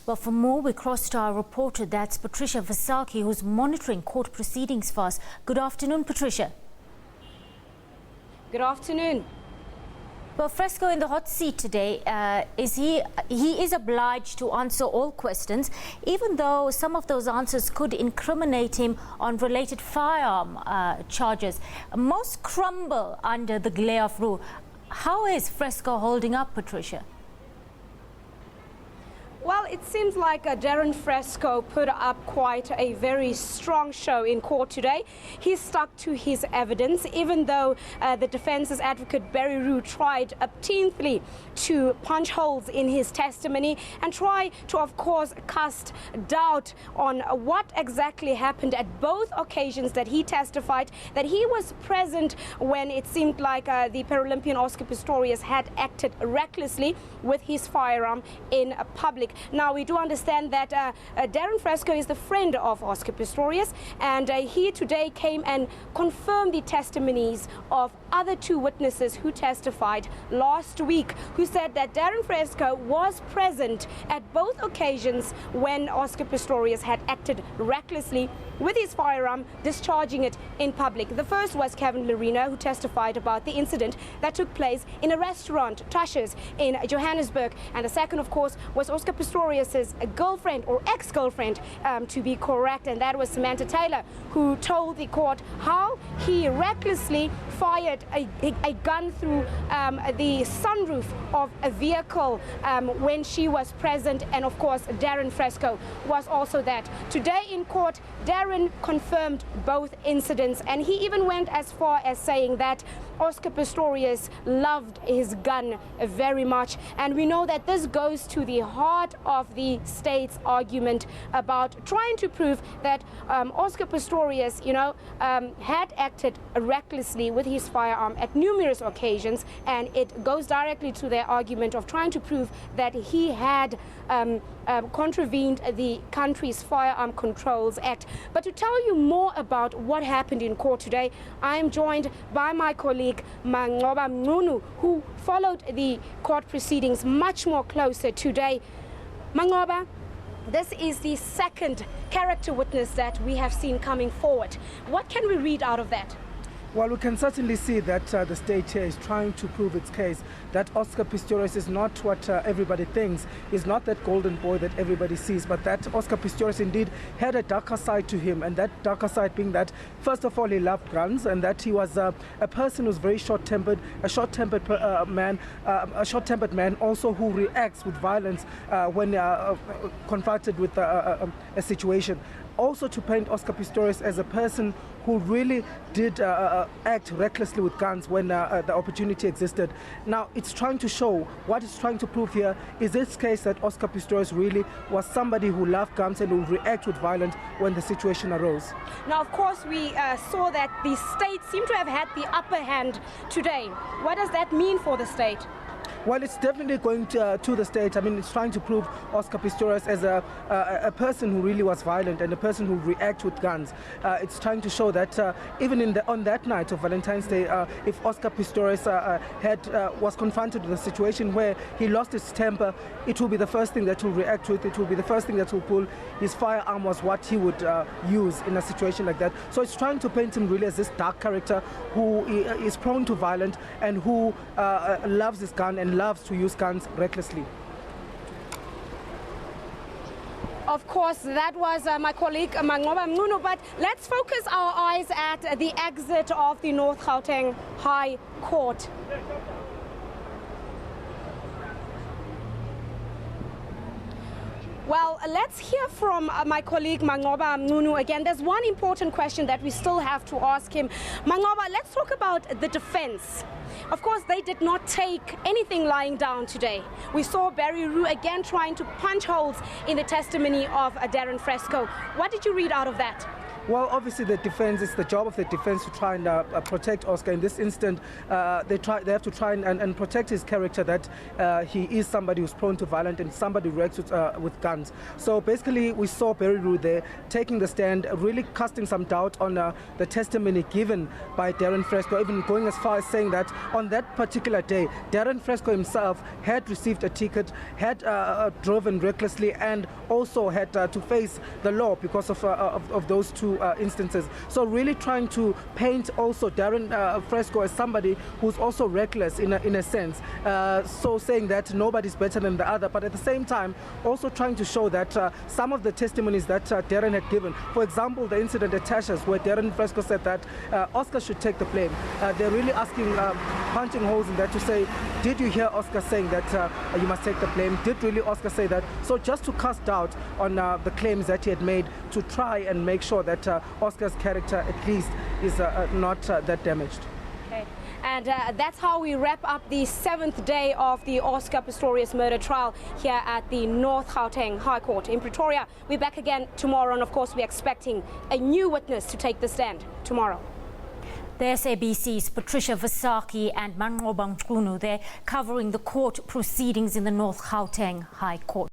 Well, for more, we cross to our reporter, that's Patricia Vasaki, who's monitoring court proceedings for us. Good afternoon, Patricia. Good afternoon. Well, Fresco in the hot seat today, he is obliged to answer all questions, even though some of those answers could incriminate him on related firearm charges. Most crumble under the glare of rule. How is Fresco holding up, Patricia? Well, it seems like Darren Fresco put up quite a very strong show in court today. He stuck to his evidence, even though the defense's advocate Barry Rue tried obstinately to punch holes in his testimony and try to, of course, cast doubt on what exactly happened at both occasions that he testified, that he was present when it seemed like the Paralympian Oscar Pistorius had acted recklessly with his firearm in public. Now, we do understand that Darren Fresco is the friend of Oscar Pistorius, and he today came and confirmed the testimonies of other two witnesses who testified last week, who said that Darren Fresco was present at both occasions when Oscar Pistorius had acted recklessly with his firearm, discharging it in public. The first was Kevin Lerena, who testified about the incident that took place in a restaurant, Tasha's, in Johannesburg. And the second, of course, was Oscar Pistorius's girlfriend, or ex-girlfriend, to be correct, and that was Samantha Taylor, who told the court how he recklessly fired a gun through the sunroof of a vehicle when she was present, and of course Darren Fresco was also that. Today in court, Darren confirmed both incidents, and he even went as far as saying that Oscar Pistorius loved his gun very much, and we know that this goes to the heart of the state's argument about trying to prove that Oscar Pistorius, had acted recklessly with his firearm at numerous occasions, and it goes directly to their argument of trying to prove that he had contravened the country's Firearm Controls Act. But to tell you more about what happened in court today, I am joined by my colleague Mangoba Mngunu, who followed the court proceedings much more closer today. Mangoba, this is the second character witness that we have seen coming forward. What can we read out of that? Well, we can certainly see that the state here is trying to prove its case, that Oscar Pistorius is not what everybody thinks, is not that golden boy that everybody sees, but that Oscar Pistorius indeed had a darker side to him, and that darker side being that, first of all, he loved guns, and that he was a person who's very short-tempered, a short-tempered man also who reacts with violence when confronted with a situation. Also to paint Oscar Pistorius as a person who really did act recklessly with guns when the opportunity existed. Now, it's trying to show, what it's trying to prove here is this case that Oscar Pistorius really was somebody who loved guns and who would react with violence when the situation arose. Now, of course, we saw that the state seemed to have had the upper hand today. What does that mean for the state? Well, it's definitely going to the state. I mean, it's trying to prove Oscar Pistorius as a person who really was violent and a person who reacts with guns. It's trying to show that even on that night of Valentine's Day, if Oscar Pistorius was confronted with a situation where he lost his temper, it will be the first thing that he'll react with. It will be the first thing that he'll pull. His firearm was what he would use in a situation like that. So it's trying to paint him really as this dark character who is prone to violence and who loves his gun and loves to use guns recklessly. Of course, that was my colleague Mangoba Mngunu, but let's focus our eyes at the exit of the North Gauteng High Court. Well, let's hear from my colleague Mangoba Mngunu again. There's one important question that we still have to ask him. Mangoba, let's talk about the defense. Of course, they did not take anything lying down today. We saw Barry Rue again trying to punch holes in the testimony of Darren Fresco. What did you read out of that? Well, obviously the defense, it's the job of the defense to try and protect Oscar. In this instant, they have to try and protect his character, that he is somebody who's prone to violence and somebody who reacts with guns. So basically we saw Barry Rue there taking the stand, really casting some doubt on the testimony given by Darren Fresco, even going as far as saying that on that particular day, Darren Fresco himself had received a ticket, had driven recklessly, and also had to face the law because of those two instances. So really trying to paint also Darren Fresco as somebody who's also reckless in a sense. So saying that nobody's better than the other, but at the same time also trying to show that some of the testimonies that Darren had given, for example, the incident at Tasha's where Darren Fresco said that Oscar should take the blame. They're really asking, punching holes in that to say, did you hear Oscar saying that you must take the blame? Did really Oscar say that? So just to cast doubt on the claims that he had made, to try and make sure that Oscar's character at least is not that damaged. Okay. And that's how we wrap up the 7th day of the Oscar Pistorius murder trial here at the North Gauteng High Court in Pretoria. We're back again tomorrow, and of course we're expecting a new witness to take the stand tomorrow. The SABC's Patricia Vasaki and Manqoba Mchunu, they're covering the court proceedings in the North Gauteng High Court.